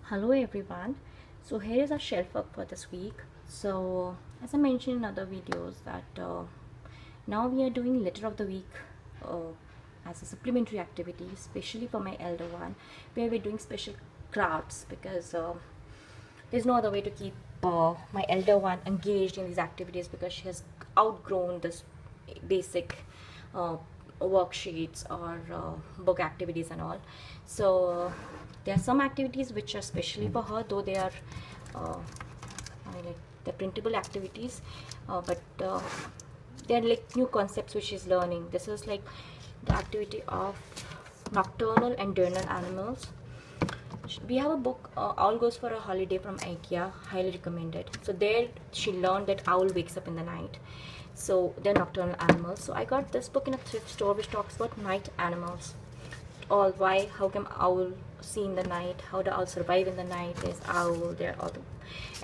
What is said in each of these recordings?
Hello everyone. So here is our shelf work for this week. So as I mentioned in other videos that now we are doing letter of the week uh, as a supplementary activity, especially for my elder one, where we're doing special crafts because there's no other way to keep my elder one engaged in these activities because she has outgrown this basic uh, worksheets or book activities and all. So there are some activities which are specially for her, though they are I mean, like they're printable activities, but they're like new concepts which she's learning. This is like the activity of nocturnal and diurnal animals. We have a book, Owl Goes for a Holiday from IKEA, highly recommended. So there she learned that owl wakes up in the night. So they're nocturnal animals. So I got this book in a thrift store which talks about night animals. All why, how come owl see in the night, how do owl survive in the night, there's owl, there all the,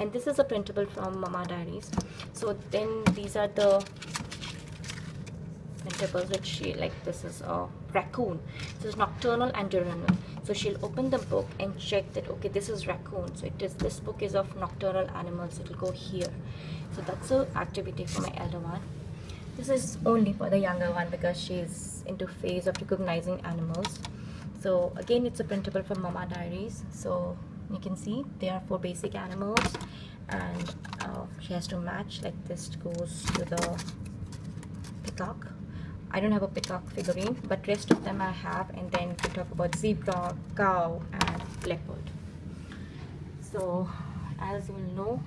and this is a printable from Mama Diaries. So then these are the printables which she like. This is a raccoon. This is nocturnal and diurnal. So she'll open the book and check that okay, this is raccoon, so it is, this book is of nocturnal animals, it'll go here. So that's a activity for my elder one. This is only for the younger one because she's into phase of recognizing animals. So again, it's a printable from Mama Diaries. So you can see there are 4 basic animals, and she has to match. Like this goes to the peacock. I don't have a peacock figurine, but rest of them I have. And then we talk about zebra, cow, and leopard. So as you will know,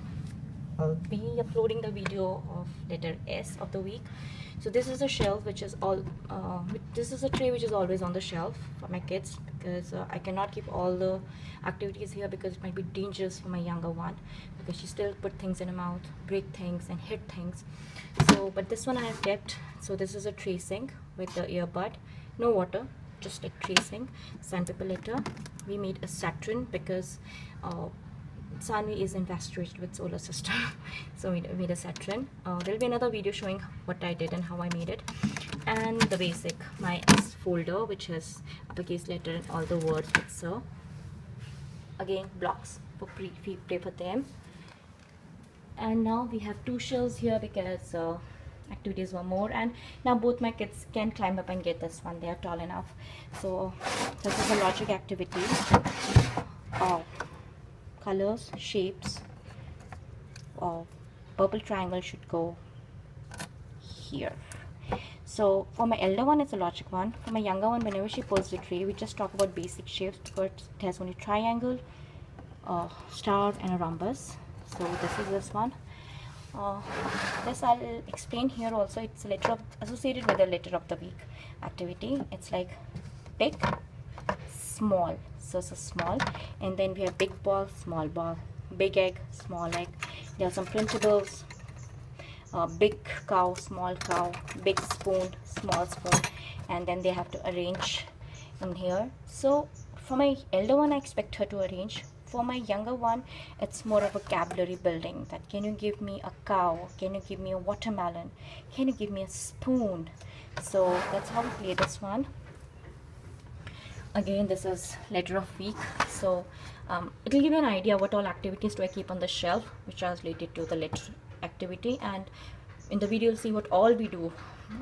I'll be uploading the video of letter S of the week. So this is a shelf which is all this is a tray which is always on the shelf for my kids because I cannot keep all the activities here because it might be dangerous for my younger one because she still put things in her mouth, break things and hit things. So but this one I have kept. So this is a tracing with the earbud, no water, just like tracing. Sandpaper letter. We made a Saturn because Sanvi is infatuated with solar system. So we made a Saturn. There'll be another video showing what I did and how I made it. And the basic, my S folder, which has uppercase letter and all the words with sir. Again, blocks for play for them. And now we have 2 shelves here because activities were more, and now both my kids can climb up and get this one. They are tall enough. So this is a logic activity. Colors, shapes. Purple triangle should go here. So for my elder one, it's a logic one. For my younger one, whenever she pulls the tray, we just talk about basic shapes because it has only triangle, star, and a rhombus. So this is this one. This I'll explain here also. It's a letter of, associated with the letter of the week activity. It's like big, small. So it's a small, and then we have big ball, small ball, big egg, small egg. There are some printables. Big cow, small cow, big spoon, small spoon, and then they have to arrange in here. So for my elder one, I expect her to arrange. For my younger one, it's more of a vocabulary building. That can you give me a cow? Can you give me a watermelon? Can you give me a spoon? So that's how we play this one. Again, this is letter of week. So it will give you an idea what all activities do I keep on the shelf which are related to the letter activity, and in the video you'll see what all we do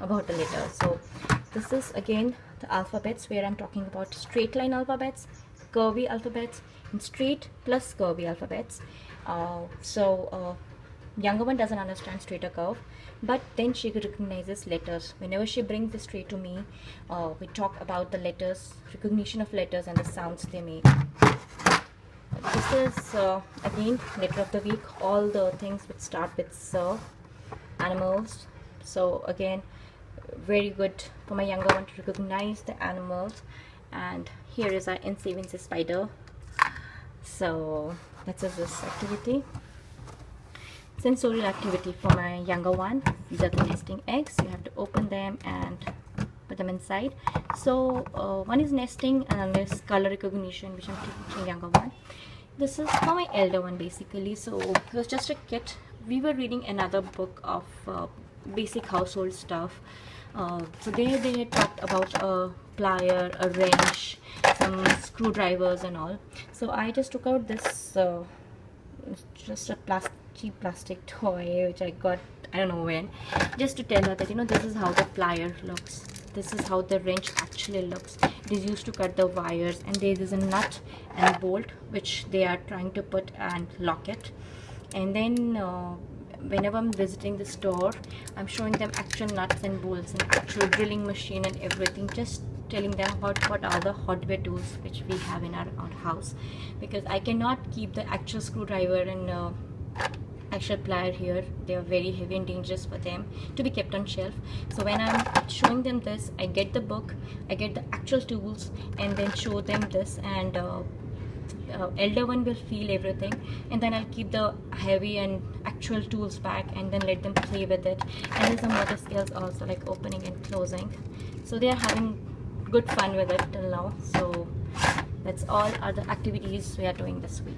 about the letter. So this is again the alphabets where I'm talking about straight line alphabets, curvy alphabets, and straight plus curvy alphabets. Younger one doesn't understand straight or curve, but then she recognizes letters. Whenever she brings this tray to me, we talk about the letters, recognition of letters and the sounds they make. This is again letter of the week. All the things which start with sir, animals. So again, very good for my younger one to recognize the animals. And here is our N7 spider. So that's this activity. Sensorial activity for my younger one. These are the nesting eggs. You have to open them and put them inside. So one is nesting and this color recognition, which I'm teaching younger one. This is for my elder one basically. So it was just a kit. We were reading another book of basic household stuff. So there they had talked about a plier, a wrench, some screwdrivers and all. So I just took out this just a cheap plastic toy which I got I don't know when, just to tell her that, you know, this is how the plier looks, this is how the wrench actually looks. It is used to cut the wires, and there is a nut and bolt which they are trying to put and lock it. And then whenever I'm visiting the store, I'm showing them actual nuts and bolts and actual drilling machine and everything, just telling them about what are the hardware tools which we have in our house, because I cannot keep the actual screwdriver and actual plier here. They are very heavy and dangerous for them to be kept on shelf. So when I'm showing them this, I get the book, I get the actual tools, and then show them this, and elder one will feel everything, and then I'll keep the heavy and actual tools back and then let them play with it. And there's some motor skills also, like opening and closing, so they are having good fun with it till now. So that's all are the activities we are doing this week.